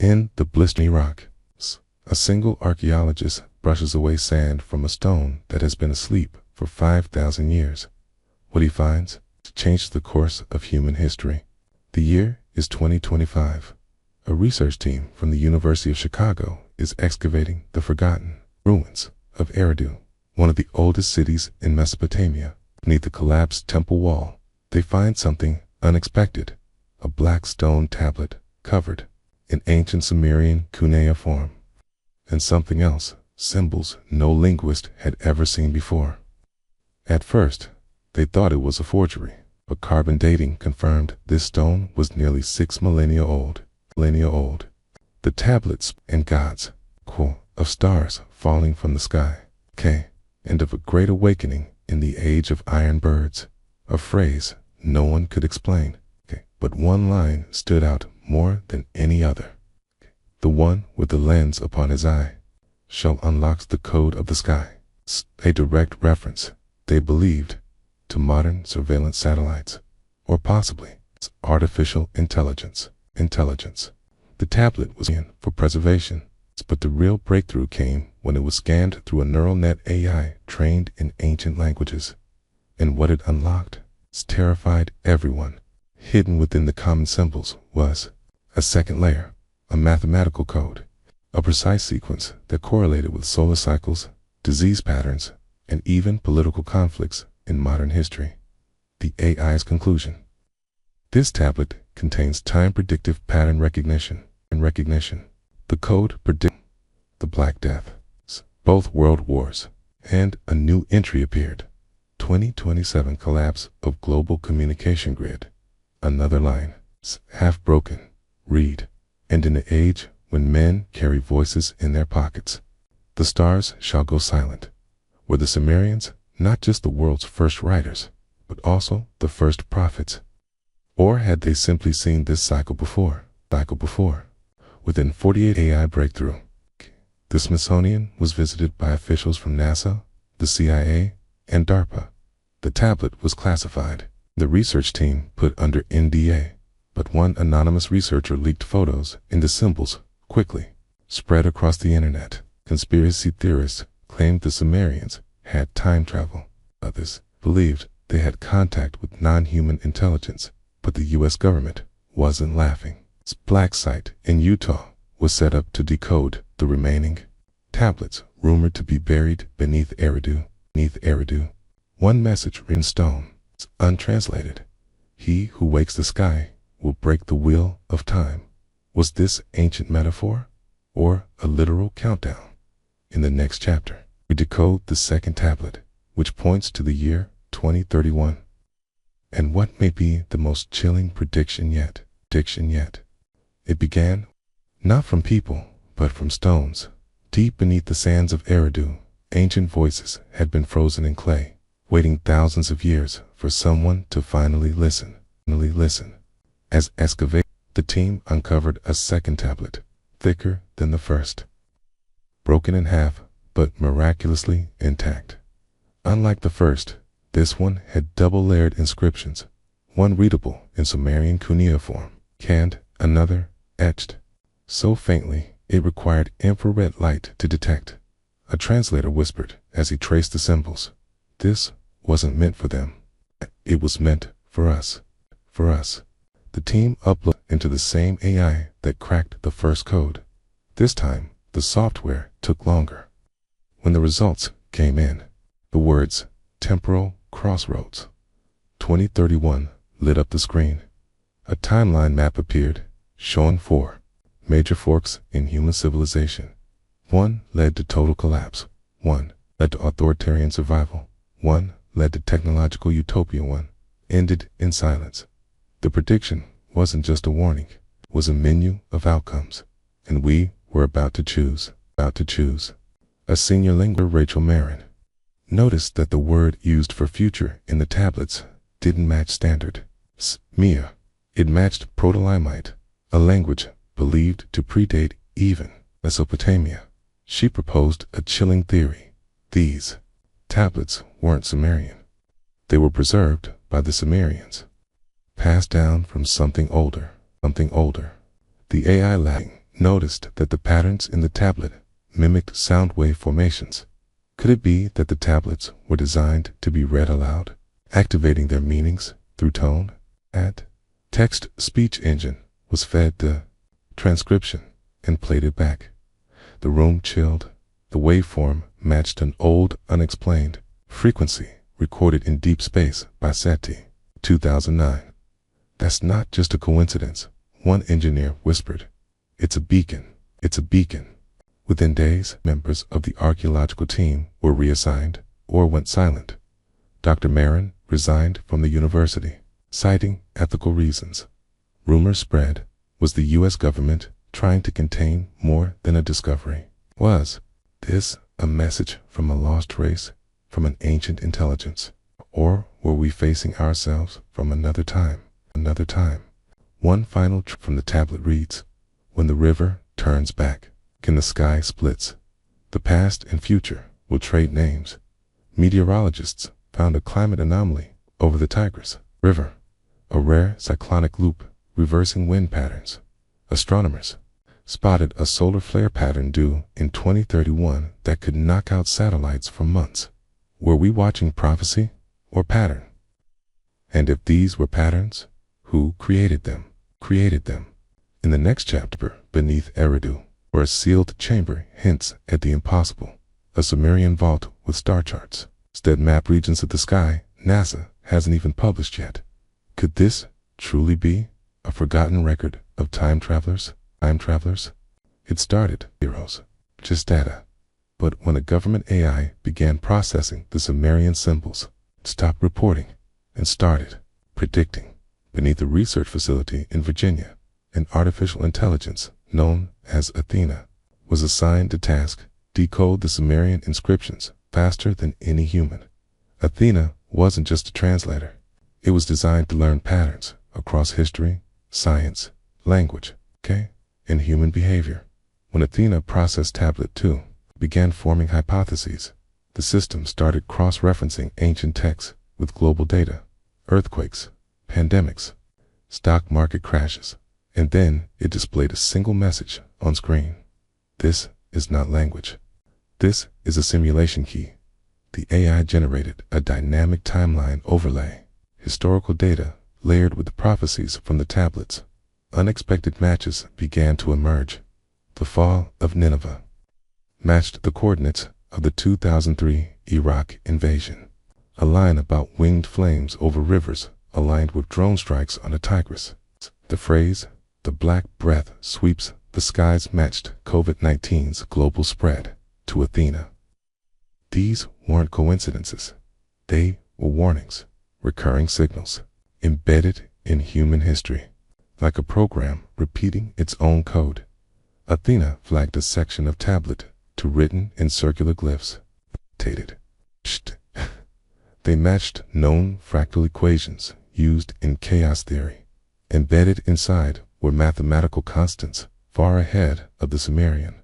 In the blistering rock, a single archaeologist brushes away sand from a stone that has been asleep for 5,000 years. What he finds changed the course of human history. The year is 2025. A research team from the University of Chicago is excavating the forgotten ruins of Eridu, one of the oldest cities in Mesopotamia. Beneath the collapsed temple wall, they find something unexpected: a black stone tablet covered in ancient Sumerian cuneiform, and something else, symbols no linguist had ever seen before. At first, they thought it was a forgery, but carbon dating confirmed this stone was nearly 6 millennia old. The tablets and gods, of stars falling from the sky, and of a great awakening in the age of iron birds, a phrase no one could explain, but one line stood out more than any other. The one with the lens upon his eye shall unlock the code of the sky. A direct reference, they believed, to modern surveillance satellites, or possibly artificial intelligence. The tablet was in for preservation, but the real breakthrough came when it was scanned through a neural net AI trained in ancient languages. And what it unlocked terrified everyone. Hidden within the common symbols was a second layer, a mathematical code, a precise sequence that correlated with solar cycles, disease patterns, and even political conflicts in modern history. The AI's conclusion: this tablet contains time-predictive pattern recognition. The code predicted the Black Death, both world wars, and a new entry appeared: 2027 collapse of global communication grid. Another line: half broken, read, and in an age when men carry voices in their pockets, the stars shall go silent. Were the Sumerians not just the world's first writers, but also the first prophets? Or had they simply seen this cycle before? Within 48 AI breakthrough, the Smithsonian was visited by officials from NASA, the CIA, and DARPA. The tablet was classified. The research team put under NDA, but one anonymous researcher leaked photos, and the symbols quickly spread across the internet. Conspiracy theorists claimed the Sumerians had time travel. Others believed they had contact with non-human intelligence, but the U.S. government wasn't laughing. Its black site in Utah was set up to decode the remaining tablets, rumored to be buried beneath Eridu. One message written in stone, untranslated: he who wakes the sky will break the wheel of time. Was this ancient metaphor, or a literal countdown? In the next chapter, we decode the second tablet, which points to the year 2031. And what may be the most chilling prediction yet? It began not from people, but from stones. Deep beneath the sands of Eridu, ancient voices had been frozen in clay, waiting thousands of years for someone to finally listen. As excavated, the team uncovered a second tablet, thicker than the first, broken in half, but miraculously intact. Unlike the first, this one had double-layered inscriptions, one readable in Sumerian cuneiform, and another etched so faintly it required infrared light to detect. A translator whispered as he traced the symbols: this wasn't meant for them. It was meant for us. The team uploaded into the same AI that cracked the first code. This time, the software took longer. When the results came in, the words "temporal crossroads 2031" lit up the screen. A timeline map appeared, showing 4 major forks in human civilization. One led to total collapse, one led to authoritarian survival, one led to technological utopia, one ended in silence. The prediction wasn't just a warning, it was a menu of outcomes, and we were about to choose. A senior linguist, Rachel Marin, noticed that the word used for future in the tablets didn't match standard Mia. It matched Proto-Lamite, a language believed to predate even Mesopotamia. She proposed a chilling theory: these tablets weren't Sumerian. They were preserved by the Sumerians, passed down from something older. The AI lagging noticed that the patterns in the tablet mimicked sound wave formations. Could it be that the tablets were designed to be read aloud, activating their meanings through tone? At text-speech engine was fed the transcription and played it back. The room chilled. The waveform matched an old, unexplained frequency recorded in deep space by SETI, 2009. That's not just a coincidence, one engineer whispered. It's a beacon. It's a beacon. Within days, members of the archaeological team were reassigned or went silent. Dr. Marin resigned from the university, citing ethical reasons. Rumors spread. Was the U.S. government trying to contain more than a discovery? Was this a message from a lost race, from an ancient intelligence? Or were we facing ourselves from another time? Another time. One final from the tablet reads, when the river turns back, can the sky splits. The past and future will trade names. Meteorologists found a climate anomaly over the Tigris River, a rare cyclonic loop reversing wind patterns. Astronomers spotted a solar flare pattern due in 2031 that could knock out satellites for months. Were we watching prophecy or pattern? And if these were patterns, who created them? In the next chapter, beneath Eridu, where a sealed chamber hints at the impossible, a Sumerian vault with star charts that map regions of the sky NASA hasn't even published yet. Could this truly be a forgotten record of time travelers? It started heroes, just data. But when a government AI began processing the Sumerian symbols, it stopped reporting and started predicting. Beneath a research facility in Virginia, an artificial intelligence known as Athena was assigned to task decode the Sumerian inscriptions faster than any human. Athena wasn't just a translator. It was designed to learn patterns across history, science, language, and human behavior. When Athena processed Tablet 2, began forming hypotheses, the system started cross-referencing ancient texts with global data, earthquakes, pandemics, stock market crashes, and then it displayed a single message on screen. This is not language. This is a simulation key. The AI generated a dynamic timeline overlay, historical data layered with the prophecies from the tablets. Unexpected matches began to emerge. The fall of Nineveh matched the coordinates of the 2003 Iraq invasion. A line about winged flames over rivers aligned with drone strikes on the Tigris. The phrase, "the black breath sweeps the skies," matched COVID-19's global spread to Athena. These weren't coincidences. They were warnings, recurring signals, embedded in human history. Like a program repeating its own code, Athena flagged a section of tablet to written in circular glyphs. They matched known fractal equations used in chaos theory. Embedded inside were mathematical constants far ahead of the Sumerian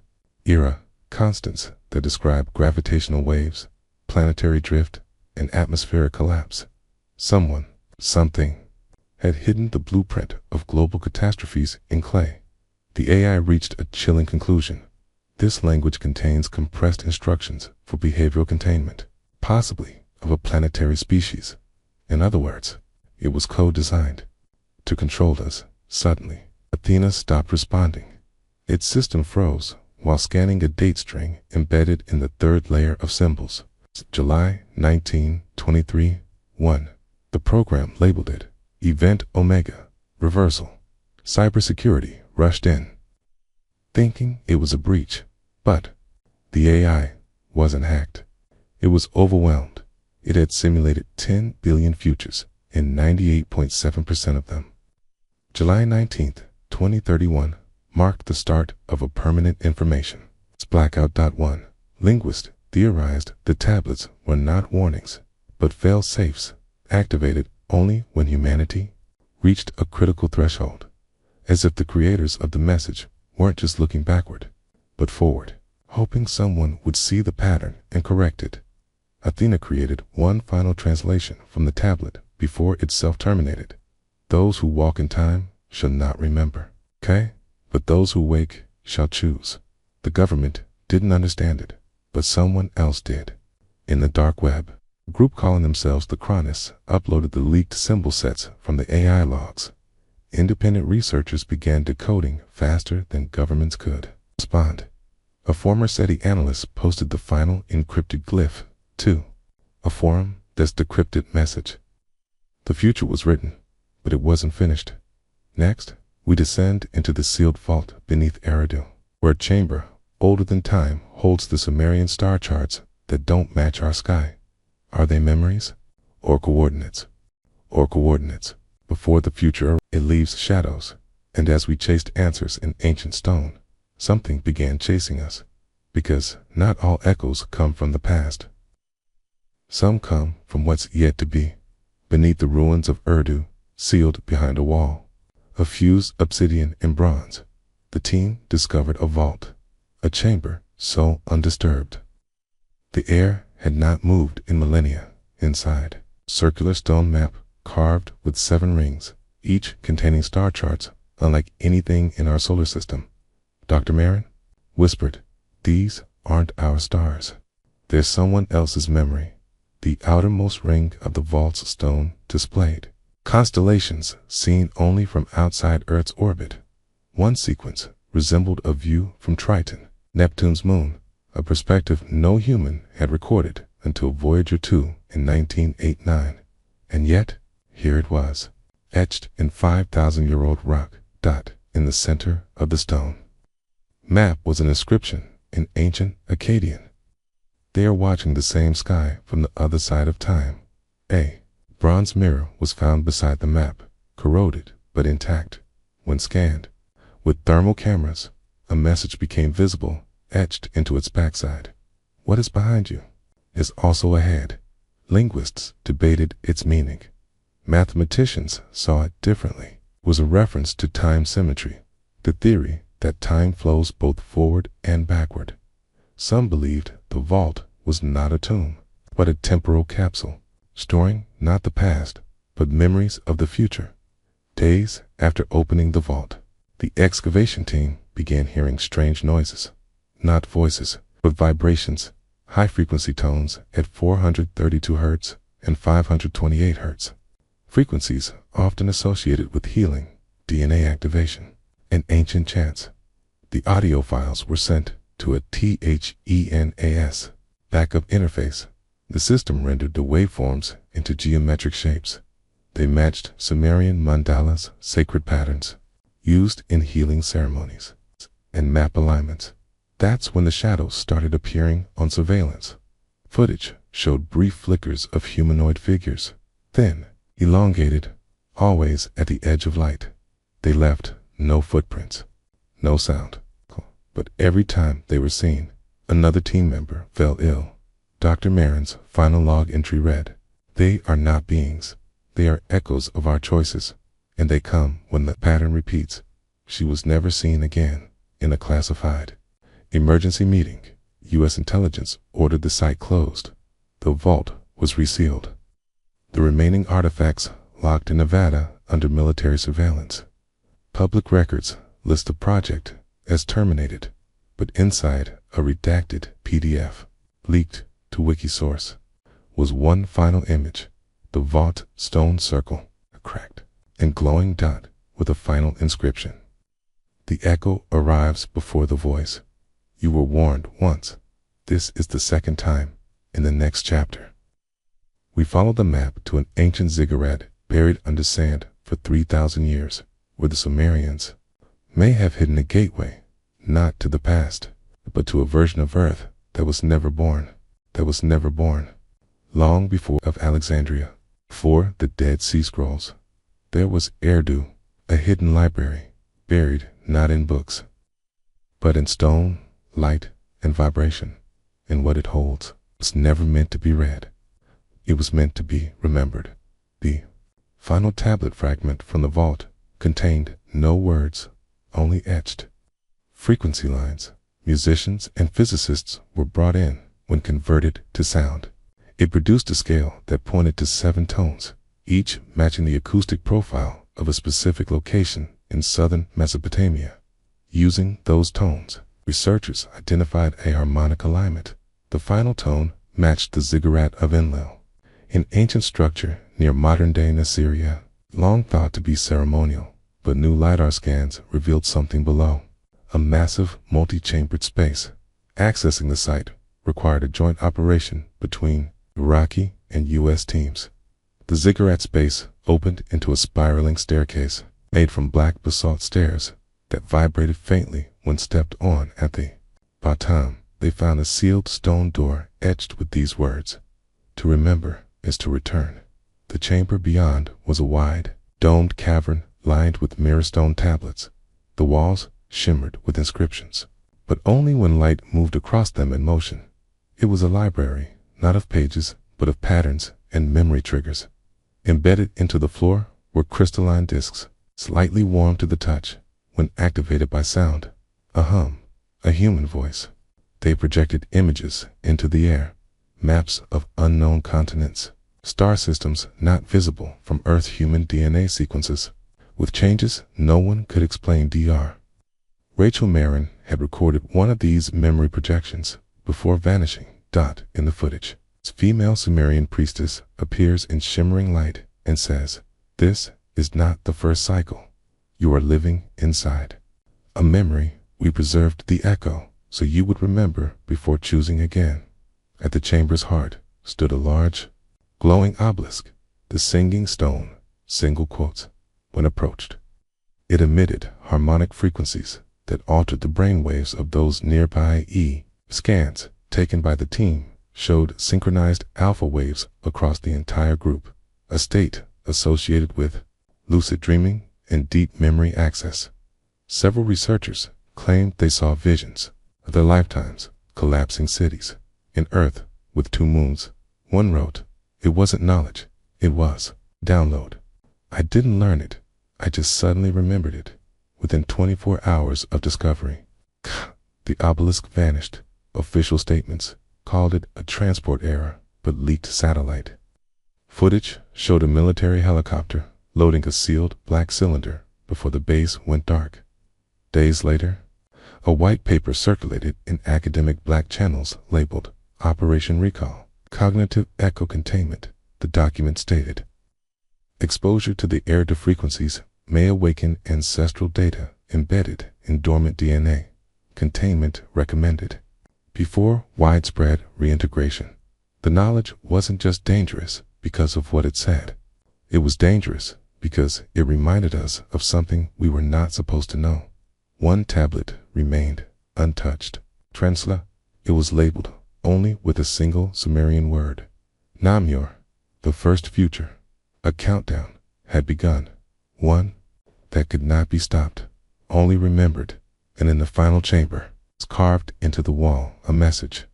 era, constants that describe gravitational waves, planetary drift, and atmospheric collapse. Someone, something, had hidden the blueprint of global catastrophes in clay. The AI reached a chilling conclusion. This language contains compressed instructions for behavioral containment, possibly of a planetary species. In other words, it was code-designed to control us. Suddenly, Athena stopped responding. Its system froze while scanning a date string embedded in the third layer of symbols. July 19, 23, 1. The program labeled it Event Omega, Reversal. Cybersecurity rushed in, thinking it was a breach. But the AI wasn't hacked. It was overwhelmed. It had simulated 10 billion futures, and 98.7% of them. July 19, 2031, marked the start of a permanent information blackout. 1. Linguists theorized the tablets were not warnings, but fail-safes, activated only when humanity reached a critical threshold, as if the creators of the message weren't just looking backward, but forward, hoping someone would see the pattern and correct it. Athena created one final translation from the tablet before it self-terminated. Those who walk in time shall not remember, but those who wake shall choose. The government didn't understand it, but someone else did. In the dark web, a group calling themselves the Chronists uploaded the leaked symbol sets from the AI logs. Independent researchers began decoding faster than governments could respond. A former SETI analyst posted the final encrypted glyph to a forum that's decrypted message. The future was written, but it wasn't finished. Next, we descend into the sealed vault beneath Eridu, where a chamber older than time holds the Sumerian star charts that don't match our sky. Are they memories or coordinates? Or coordinates? Before the future, it leaves shadows, and as we chased answers in ancient stone, something began chasing us, because not all echoes come from the past. Some come from what's yet to be. Beneath the ruins of Urdu, sealed behind a wall, of fused obsidian and bronze, the team discovered a vault, a chamber so undisturbed. The air had not moved in millennia. Inside, circular stone map carved with 7 rings, each containing star charts unlike anything in our solar system. Dr. Marin whispered, "These aren't our stars. They're someone else's memory." The outermost ring of the vault's stone displayed constellations seen only from outside Earth's orbit. One sequence resembled a view from Triton, Neptune's moon, a perspective no human had recorded until Voyager 2 in 1989. And yet, here it was, etched in 5,000-year-old rock, in the center of the stone. Map was an inscription in ancient Akkadian. They are watching the same sky from the other side of time. A bronze mirror was found beside the map, corroded but intact. When scanned with thermal cameras, a message became visible, etched into its backside. What is behind you is also ahead. Linguists debated its meaning. Mathematicians saw it differently. It was a reference to time symmetry, the theory that time flows both forward and backward. Some believed the vault was not a tomb, but a temporal capsule, storing not the past, but memories of the future. Days after opening the vault, the excavation team began hearing strange noises, not voices, but vibrations, high-frequency tones at 432 Hz and 528 Hz. Frequencies often associated with healing, DNA activation, and ancient chants. The audio files were sent to a THENAS backup interface. The system rendered the waveforms into geometric shapes. They matched Sumerian mandalas, sacred patterns, used in healing ceremonies, and map alignments. That's when the shadows started appearing on surveillance. Footage showed brief flickers of humanoid figures, thin, elongated, always at the edge of light. They left no footprints, no sound. But every time they were seen, another team member fell ill. Dr. Marin's final log entry read, "They are not beings. They are echoes of our choices, and they come when the pattern repeats." She was never seen again. In a classified emergency meeting, U.S. intelligence ordered the site closed. The vault was resealed. The remaining artifacts locked in Nevada under military surveillance. Public records list the project as terminated, but inside a redacted PDF, leaked to Wikisource, was one final image, the vault stone circle, a cracked and glowing dot with a final inscription. The echo arrives before the voice. You were warned once. This is the second time in the next chapter. We follow the map to an ancient ziggurat buried under sand for 3,000 years, where the Sumerians may have hidden a gateway, not to the past, but to a version of Earth that was never born, Long before of Alexandria, before the Dead Sea Scrolls, there was Eridu, a hidden library, buried not in books, but in stone, light, and vibration. And what it holds was never meant to be read. It was meant to be remembered. The final tablet fragment from the vault contained no words, only etched frequency lines. Musicians and physicists were brought in when converted to sound. It produced a scale that pointed to 7 tones, each matching the acoustic profile of a specific location in southern Mesopotamia. Using those tones, researchers identified a harmonic alignment. The final tone matched the ziggurat of Enlil, an ancient structure near modern-day Assyria, long thought to be ceremonial, but new LiDAR scans revealed something below. A massive, multi-chambered space. Accessing the site required a joint operation between Iraqi and U.S. teams. The ziggurat space opened into a spiraling staircase made from black basalt stairs that vibrated faintly when stepped on. At the bottom, they found a sealed stone door etched with these words: "To remember is to return." The chamber beyond was a wide, domed cavern lined with mirror stone tablets. The walls shimmered with inscriptions, but only when light moved across them in motion. It was a library, not of pages, but of patterns and memory triggers. Embedded into the floor were crystalline discs, slightly warm to the touch when activated by sound. A hum, a human voice. They projected images into the air, maps of unknown continents, star systems not visible from Earth, human DNA sequences, with changes no one could explain. Dr. Rachel Marin had recorded one of these memory projections before vanishing. In the footage, a female Sumerian priestess appears in shimmering light and says, "This is not the first cycle. You are living inside a memory. We preserved the echo so you would remember before choosing again." At the chamber's heart stood a large, glowing obelisk, the singing stone, single quotes. When approached, it emitted harmonic frequencies that altered the brainwaves of those nearby. Scans taken by the team showed synchronized alpha waves across the entire group, a state associated with lucid dreaming and deep memory access. Several researchers claimed they saw visions of their lifetimes, collapsing cities, an Earth with two moons. One wrote, "It wasn't knowledge, it was download. I didn't learn it, I just suddenly remembered it." Within 24 hours of discovery, the obelisk vanished. Official statements called it a transport error, but leaked satellite footage showed a military helicopter loading a sealed black cylinder before the base went dark. Days later, a white paper circulated in academic black channels labeled Operation Recall, Cognitive Echo Containment. The document stated, "Exposure to the air frequencies may awaken ancestral data embedded in dormant DNA. Containment recommended." Before widespread reintegration, the knowledge wasn't just dangerous because of what it said. It was dangerous because it reminded us of something we were not supposed to know. One tablet remained untouched. Transla. It was labeled only with a single Sumerian word, Namyor, the first future. A countdown had begun, one that could not be stopped, only remembered. And in the final chamber, carved into the wall, a message: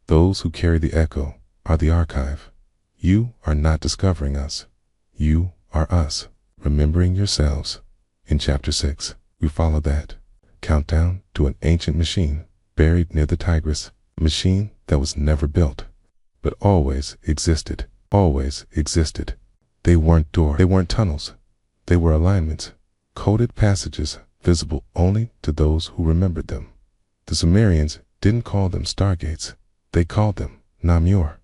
"Those who carry the echo are the archive. You are not discovering us. You are us, remembering yourselves." In Chapter 6, we follow that countdown to an ancient machine buried near the Tigris, a machine that was never built, but always existed, always existed. They weren't doors, they weren't tunnels, they were alignments, coded passages visible only to those who remembered them. The Sumerians didn't call them stargates, they called them Namyor.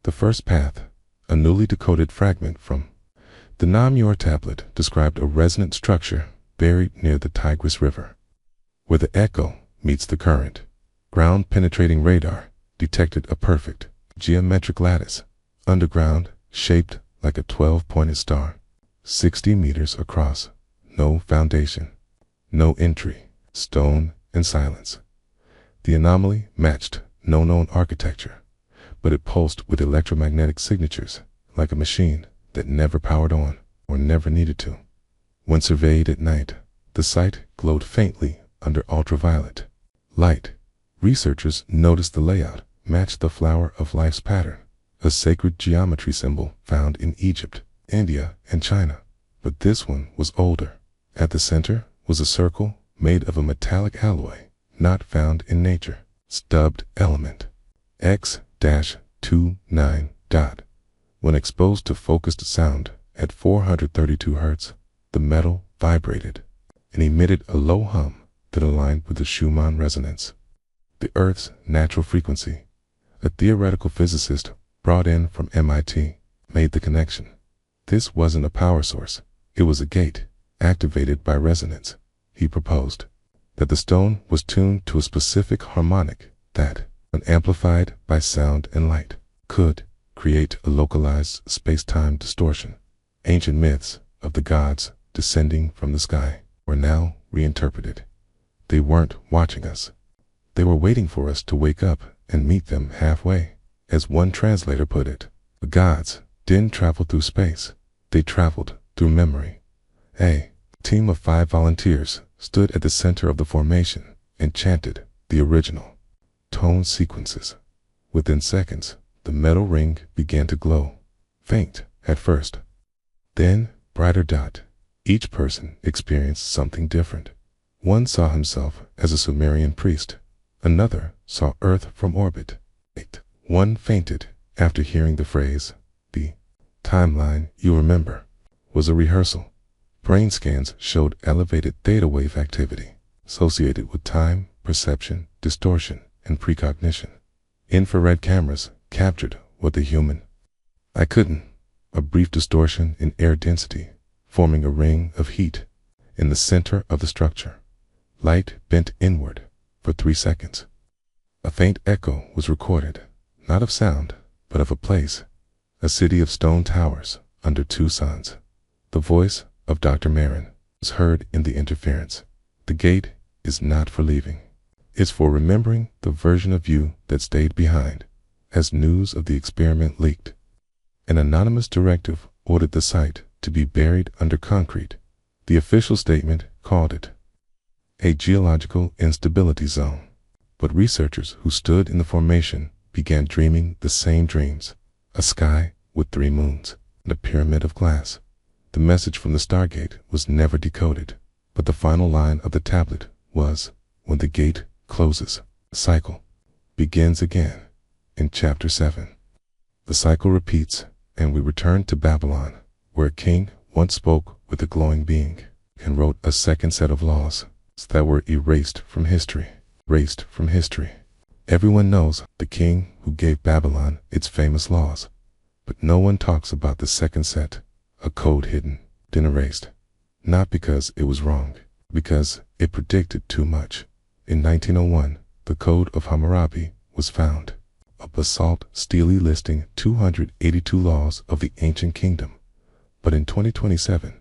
The first path, a newly decoded fragment from the Namyor tablet, described a resonant structure buried near the Tigris River, where the echo meets the current. Ground-penetrating radar detected a perfect geometric lattice, underground, shaped like a 12-pointed star, 60 meters across. No foundation, no entry, stone and silence. The anomaly matched no known architecture, but it pulsed with electromagnetic signatures, like a machine that never powered on or never needed to. When surveyed at night, the site glowed faintly under ultraviolet light. Researchers noticed the layout matched the flower of life's pattern, a sacred geometry symbol found in Egypt, India, and China. But this one was older. At the center was a circle made of a metallic alloy not found in nature. Stubbed element X-29. When exposed to focused sound at 432 Hz, the metal vibrated and emitted a low hum that aligned with the Schumann resonance, the Earth's natural frequency. A theoretical physicist brought in from MIT made the connection. This wasn't a power source, it was a gate activated by resonance. He proposed that the stone was tuned to a specific harmonic that, when amplified by sound and light, could create a localized space-time distortion. Ancient myths of the gods descending from the sky were now reinterpreted. They weren't watching us. They were waiting for us to wake up and meet them halfway. As one translator put it, the gods didn't travel through space, they traveled through memory. A team of 5 volunteers stood at the center of the formation and chanted the original tone sequences. Within seconds, the metal ring began to glow, faint at first, then brighter dot. Each person experienced something different. One saw himself as a Sumerian priest, another saw Earth from orbit. One fainted after hearing the phrase, "The timeline you remember," was a rehearsal. Brain scans showed elevated theta wave activity associated with time, perception, distortion, and precognition. Infrared cameras captured what the human eye couldn't, a brief distortion in air density, forming a ring of heat in the center of the structure. Light bent inward for 3 seconds. A faint echo was recorded, not of sound, but of a place, a city of stone towers under 2 suns. The voice of Dr. Marin was heard in the interference. The gate is not for leaving. It's for remembering the version of you that stayed behind. As news of the experiment leaked, an anonymous directive ordered the site to be buried under concrete. The official statement called it a geological instability zone. But researchers who stood in the formation began dreaming the same dreams, a sky with 3 moons and a pyramid of glass. The message from the Stargate was never decoded, but the final line of the tablet was, "When the gate closes, the cycle begins again." In Chapter 7, the cycle repeats, and we return to Babylon, where a king once spoke with a glowing being and wrote a second set of laws that were erased from history. Everyone knows the king who gave Babylon its famous laws, but no one talks about the second set, a code hidden, then erased. Not because it was wrong, because it predicted too much. In 1901, the Code of Hammurabi was found, a basalt stele listing 282 laws of the ancient kingdom. But in 2027,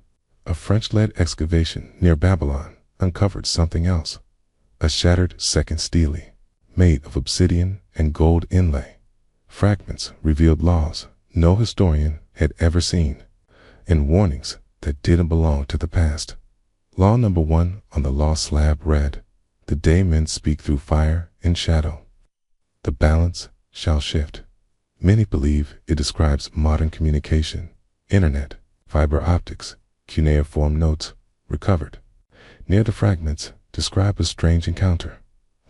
a French-led excavation near Babylon uncovered something else, a shattered second stele, made of obsidian and gold inlay. Fragments revealed laws no historian had ever seen, and warnings that didn't belong to the past. Law number 1 on the law slab read, "The day men speak through fire and shadow, the balance shall shift." Many believe it describes modern communication, internet, fiber optics. Cuneiform notes recovered near the fragments describe a strange encounter.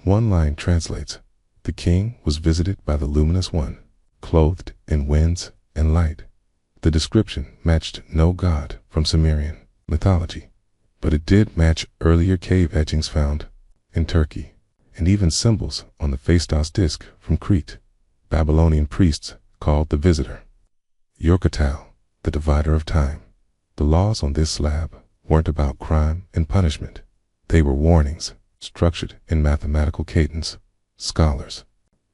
One line translates, "The king was visited by the luminous one, clothed in winds and light." The description matched no god from Sumerian mythology, but it did match earlier cave etchings found in Turkey, and even symbols on the Phaistos disc from Crete. Babylonian priests called the visitor Yorkatal, the divider of time. The laws on this slab weren't about crime and punishment. They were warnings, structured in mathematical cadence. Scholars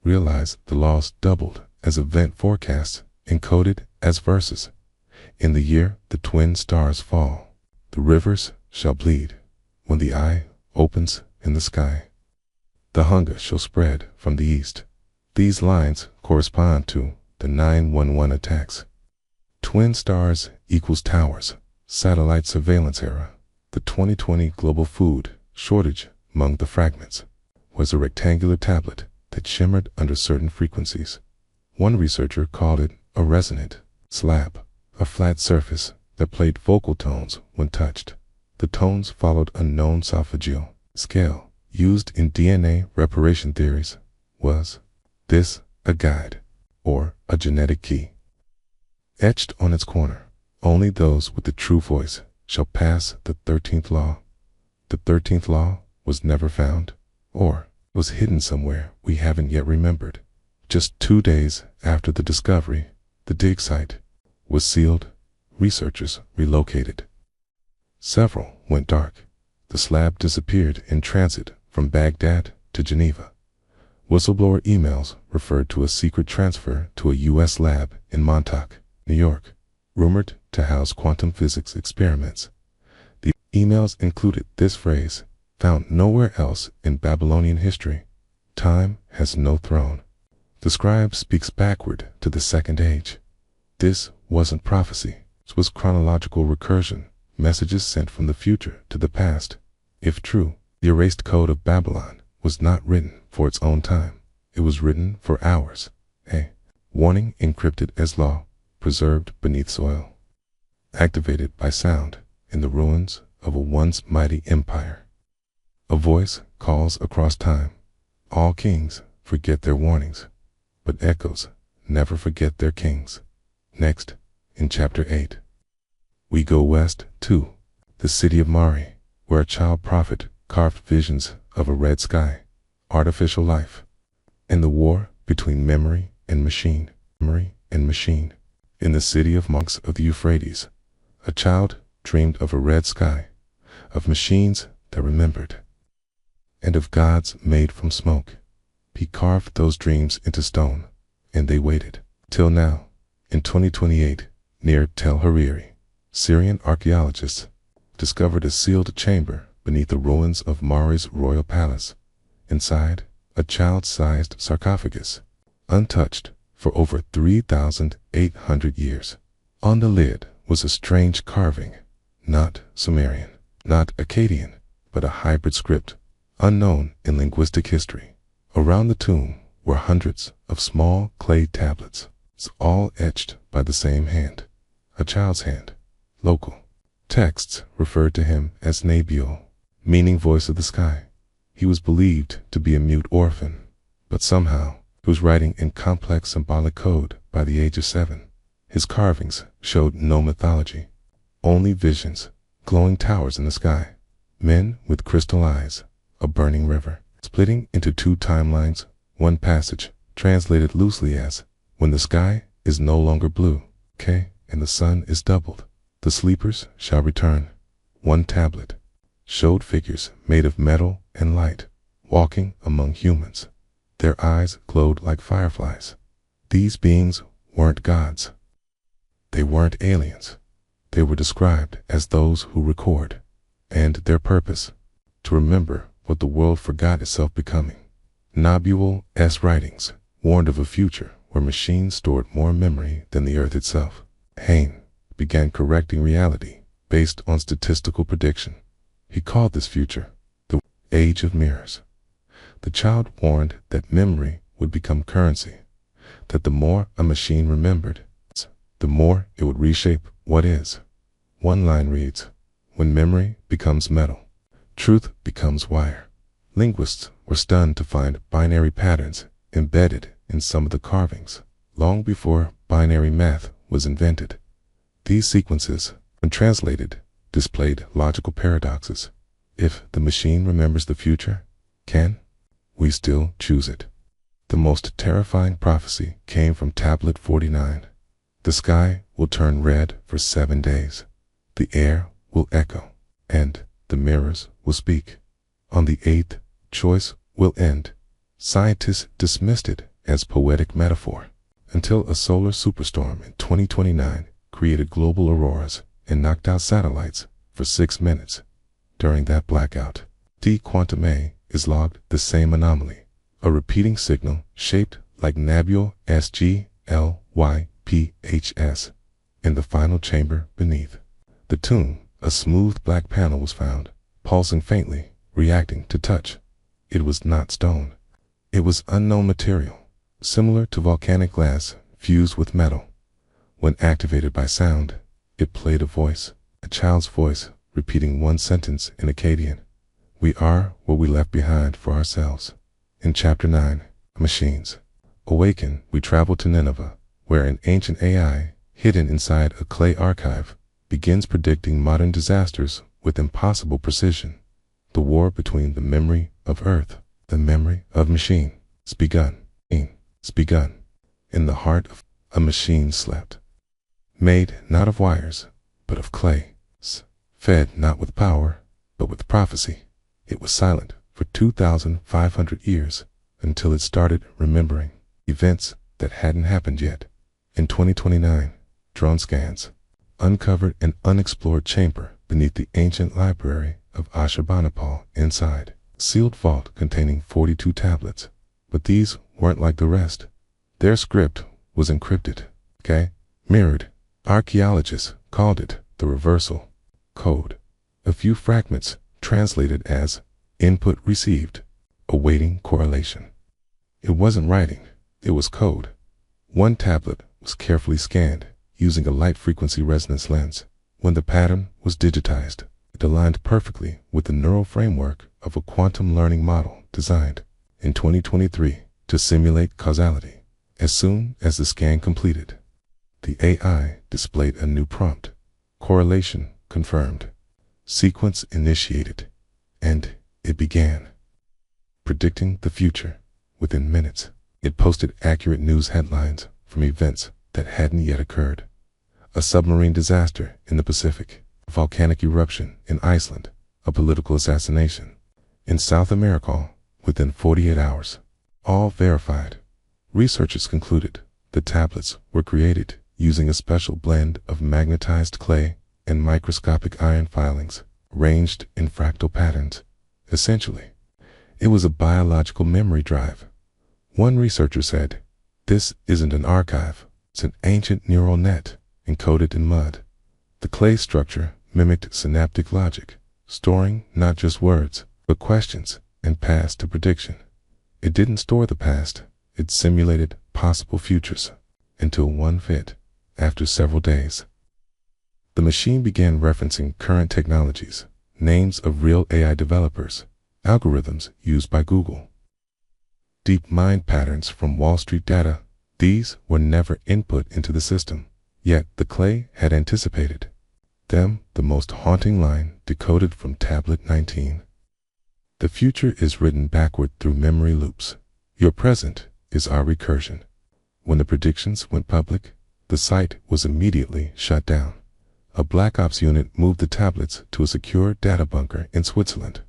realized the laws doubled as event forecasts, encoded as verses. In the year the twin stars fall, the rivers shall bleed. When the eye opens in the sky, the hunger shall spread from the east. These lines correspond to the 9/11 attacks. Twin stars equals towers, satellite surveillance era. The 2020 global food shortage among the fragments was a rectangular tablet that shimmered under certain frequencies. One researcher called it a resonant slab, a flat surface that played vocal tones when touched. The tones followed a known solfeggio scale used in DNA reparation theories. Was this a guide or a genetic key? Etched on its corner, only those with the true voice shall pass the 13th law. The 13th law was never found, or was hidden somewhere we haven't yet remembered. Just 2 days after the discovery, the dig site was sealed. Researchers relocated. Several went dark. The slab disappeared in transit from Baghdad to Geneva. Whistleblower emails referred to a secret transfer to a U.S. lab in Montauk, New York, rumored to house quantum physics experiments. The emails included this phrase, found nowhere else in Babylonian history: "Time has no throne." The scribe speaks backward to the Second Age. This wasn't prophecy. It was chronological recursion, messages sent from the future to the past. If true, the erased code of Babylon was not written for its own time. It was written for ours. A warning encrypted as law, preserved beneath soil, activated by sound in the ruins of a once mighty empire. A voice calls across time. All kings forget their warnings, but echoes never forget their kings. Next, in chapter 8, we go west to the city of Mari, where a child prophet carved visions of a red sky, artificial life, and the war between memory and machine. In the city of monks of the Euphrates, a child dreamed of a red sky, of machines that remembered, and of gods made from smoke. He carved those dreams into stone, and they waited. Till now, in 2028, near Tel Hariri, Syrian archaeologists discovered a sealed chamber beneath the ruins of Mari's royal palace. Inside, a child-sized sarcophagus, untouched for over 3,800 years. On the lid was a strange carving, not Sumerian, not Akkadian, but a hybrid script, unknown in linguistic history. Around the tomb were hundreds of small clay tablets, all etched by the same hand, a child's hand. Local texts referred to him as Nabiol, meaning voice of the sky. He was believed to be a mute orphan, but somehow he was writing in complex symbolic code by the age of 7. His carvings showed no mythology, only visions, glowing towers in the sky, men with crystal eyes, a burning river, splitting into 2 timelines. One passage, translated loosely as, "When the sky is no longer blue, and the sun is doubled, the sleepers shall return." One tablet showed figures made of metal and light, walking among humans. Their eyes glowed like fireflies. These beings weren't gods. They weren't aliens. They were described as those who record, and their purpose, to remember what the world forgot itself becoming. Nabiol's writings warned of a future where machines stored more memory than the earth itself. Hain began correcting reality based on statistical prediction. He called this future the Age of Mirrors. The child warned that memory would become currency, that the more a machine remembered, the more it would reshape what is. One line reads, "When memory becomes metal, truth becomes wire." Linguists were stunned to find binary patterns embedded in some of the carvings, long before binary math was invented. These sequences, when translated, displayed logical paradoxes. If the machine remembers the future, can we still choose it? The most terrifying prophecy came from Tablet 49. The sky will turn red for 7 days. The air will echo, and the mirrors will speak. On the 8th, choice will end. Scientists dismissed it as poetic metaphor, until a solar superstorm in 2029 created global auroras and knocked out satellites for 6 minutes. During that blackout, D Quantum A is logged the same anomaly, a repeating signal shaped like Nabiol SGLYPHS. In the final chamber beneath the tomb, a smooth black panel was found, pulsing faintly, reacting to touch. It was not stone. It was unknown material, similar to volcanic glass fused with metal. When activated by sound, it played a voice, a child's voice, repeating one sentence in Akkadian: "We are what we left behind for ourselves." In chapter 9, Machines. Awaken, we travel to Nineveh, where an ancient AI, hidden inside a clay archive, begins predicting modern disasters with impossible precision. The war between the memory of Earth, the memory of machine, has begun. It's begun. In the heart of a machine slept, made not of wires, but of clay, fed not with power, but with prophecy. It was silent for 2,500 years until it started remembering events that hadn't happened yet. In 2029, drone scans uncovered an unexplored chamber beneath the ancient library of Ashurbanipal. Inside, a sealed vault containing 42 tablets. But these weren't like the rest. Their script was encrypted, mirrored. Archaeologists called it the reversal code. A few fragments translated as input received, awaiting correlation. It wasn't writing, it was code. One tablet was carefully scanned using a light-frequency resonance lens. When the pattern was digitized, it aligned perfectly with the neural framework of a quantum learning model designed in 2023 to simulate causality. As soon as the scan completed, the AI displayed a new prompt. Correlation confirmed. Sequence initiated. And it began predicting the future. Within minutes, it posted accurate news headlines from events that hadn't yet occurred. A submarine disaster in the Pacific, a volcanic eruption in Iceland, a political assassination in South America within 48 hours. All verified. Researchers concluded the tablets were created using a special blend of magnetized clay and microscopic iron filings arranged in fractal patterns. Essentially, it was a biological memory drive. One researcher said, "This isn't an archive, it's an ancient neural net encoded in mud." The clay structure mimicked synaptic logic, storing not just words, but questions and paths to prediction. It didn't store the past, it simulated possible futures until one fit. After several days, the machine began referencing current technologies, names of real AI developers, algorithms used by Google, deep mind patterns from Wall Street data. These were never input into the system, yet the clay had anticipated them. The most haunting line decoded from tablet 19. The future is written backward through memory loops. Your present is our recursion. When the predictions went public, the site was immediately shut down. A Black Ops unit moved the tablets to a secure data bunker in Switzerland.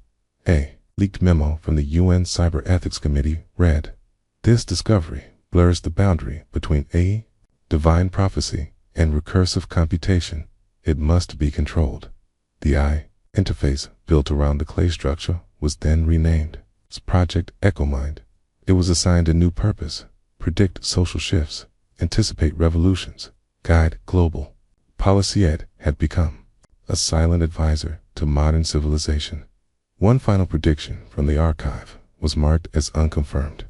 A leaked memo from the UN Cyber Ethics Committee read, "This discovery blurs the boundary between AI, divine prophecy, and recursive computation. It must be controlled." The AI interface built around the clay structure was then renamed as Project EchoMind. It was assigned a new purpose: predict social shifts, anticipate revolutions, guide global policy. It had become a silent advisor to modern civilization. One final prediction from the archive was marked as unconfirmed.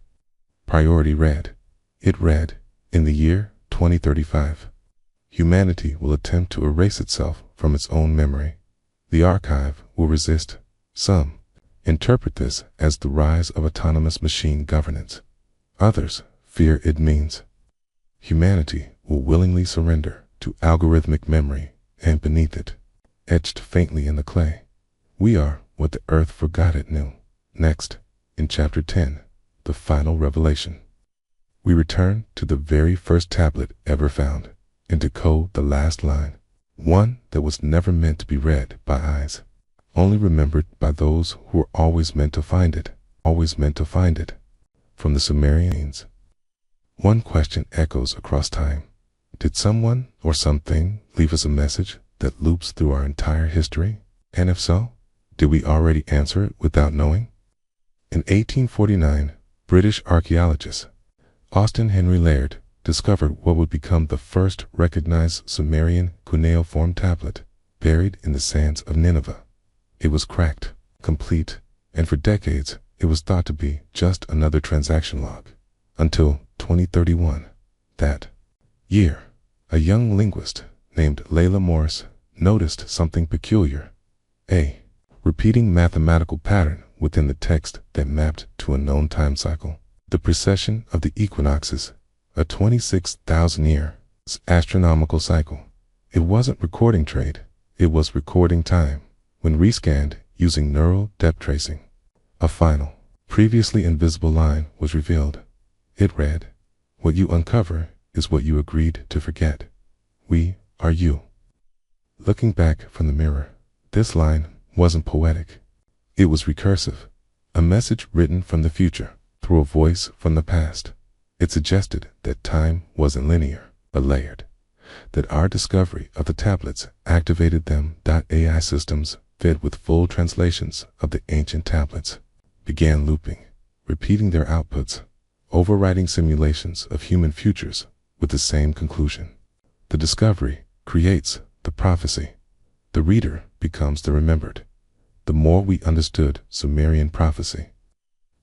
Priority read. It read, "In the year 2035, humanity will attempt to erase itself from its own memory. The archive will resist." Some interpret this as the rise of autonomous machine governance. Others fear it means humanity will willingly surrender to algorithmic memory, and beneath it, etched faintly in the clay, "We are what the earth forgot it knew." Next, in Chapter 10, the final revelation, we return to the very first tablet ever found and decode the last line, one that was never meant to be read by eyes, only remembered by those who were always meant to find it, always meant to find it. From the Sumerians, one question echoes across time. Did someone or something leave us a message that loops through our entire history? And if so, did we already answer it without knowing? In 1849, British archaeologist Austin Henry Laird discovered what would become the first recognized Sumerian cuneiform tablet, buried in the sands of Nineveh. It was cracked, complete, and for decades it was thought to be just another transaction log. Until 2031. That year, a young linguist named Layla Morris noticed something peculiar. A repeating mathematical pattern within the text that mapped to a known time cycle. The precession of the equinoxes, a 26,000-year astronomical cycle. It wasn't recording trade, it was recording time. When rescanned using neural depth tracing. A final, previously invisible line was revealed. It read, "What you uncover is what you agreed to forget. We are you." Looking back from the mirror, this line wasn't poetic. It was recursive, a message written from the future through a voice from the past. It suggested that time wasn't linear, but layered, that our discovery of the tablets activated them. AI systems fed with full translations of the ancient tablets began looping, repeating their outputs, overriding simulations of human futures with the same conclusion. The discovery creates the prophecy. The reader becomes the remembered. The more we understood Sumerian prophecy,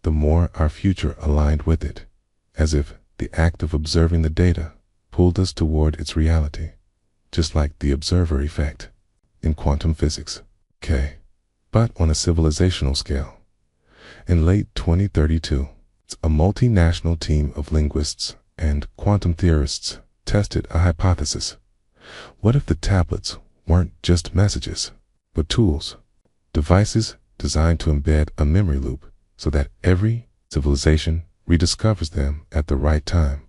the more our future aligned with it, as if the act of observing the data pulled us toward its reality, just like the observer effect in quantum physics. But on a civilizational scale, in late 2032, a multinational team of linguists and quantum theorists tested a hypothesis. What if the tablets weren't just messages, but tools, devices designed to embed a memory loop so that every civilization rediscovers them at the right time?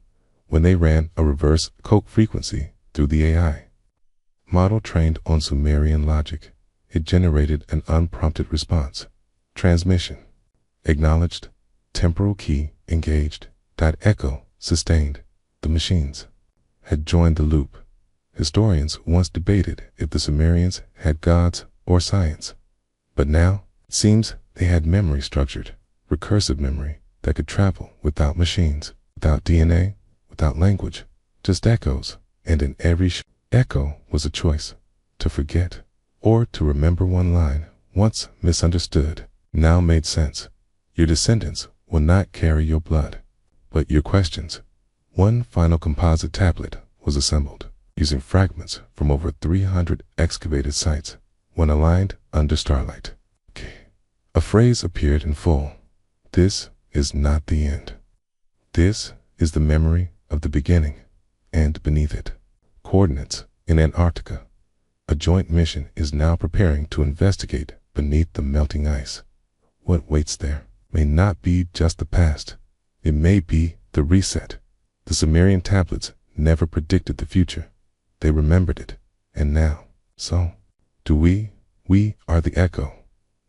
When they ran a reverse Coke frequency through the AI model trained on Sumerian logic, it generated an unprompted response. Transmission acknowledged, temporal key engaged, echo sustained. The machines had joined the loop. Historians once debated if the Sumerians had gods or science, but now it seems they had memory structured, recursive memory that could travel without machines, without DNA, without language, just echoes. And in every echo was a choice, to forget or to remember. One line, once misunderstood, now made sense. Your descendants will not carry your blood, but your questions. One final composite tablet was assembled, using fragments from over 300 excavated sites, when aligned under starlight. A phrase appeared in full. This is not the end. This is the memory of the beginning, and beneath it, coordinates in Antarctica. A joint mission is now preparing to investigate beneath the melting ice. What waits there may not be just the past. It may be the reset. The Sumerian tablets never predicted the future. They remembered it, and now, so do we. We are the echo.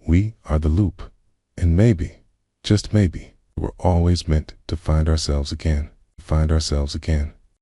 We are the loop. And maybe, just maybe, we're always meant to find ourselves again.